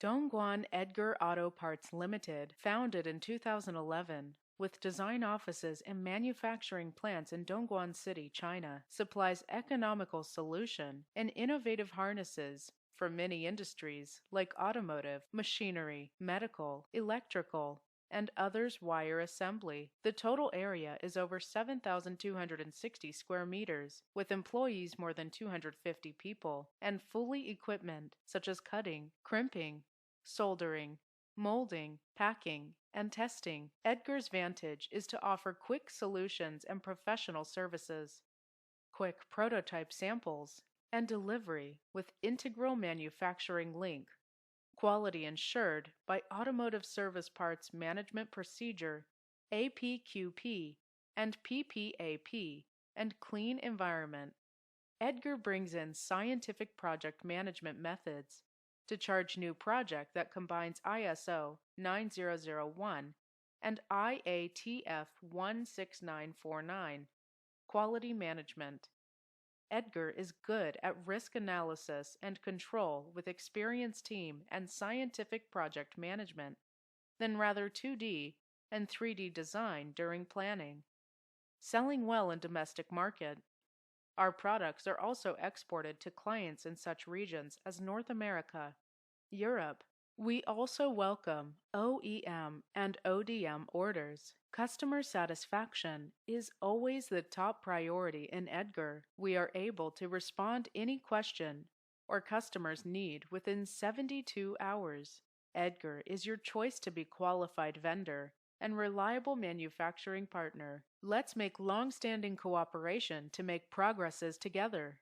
Dongguan Edgar Auto Parts Limited, founded in 2011, with design offices and manufacturing plants in Dongguan City, China, supplies economical solution and innovative harnesses for many industries like automotive, machinery, medical, electrical, and others wire assembly. The total area is over 7,260 square meters, with employees more than 250 people, and fully equipment such as cutting, crimping, soldering, molding, packing, and testing. Edgar's Vantage is to offer quick solutions and professional services, quick prototype samples, and delivery with integral manufacturing link. Quality ensured by Automotive Service Parts Management Procedure, APQP, and PPAP, and clean environment. Edgar brings in scientific project management methods to charge new project that combines ISO 9001 and IATF-16949 quality management. Edgar is good at risk analysis and control with experienced team and scientific project management, then rather 2D and 3D design during planning. Selling well in domestic market. Our products are also exported to clients in such regions as North America, Europe. We also welcome OEM and ODM orders. Customer satisfaction is always the top priority in Edgar. We are able to respond any question or customers need within 72 hours. Edgar is your choice to be qualified vendor and reliable manufacturing partner. Let's make long-standing cooperation to make progresses together.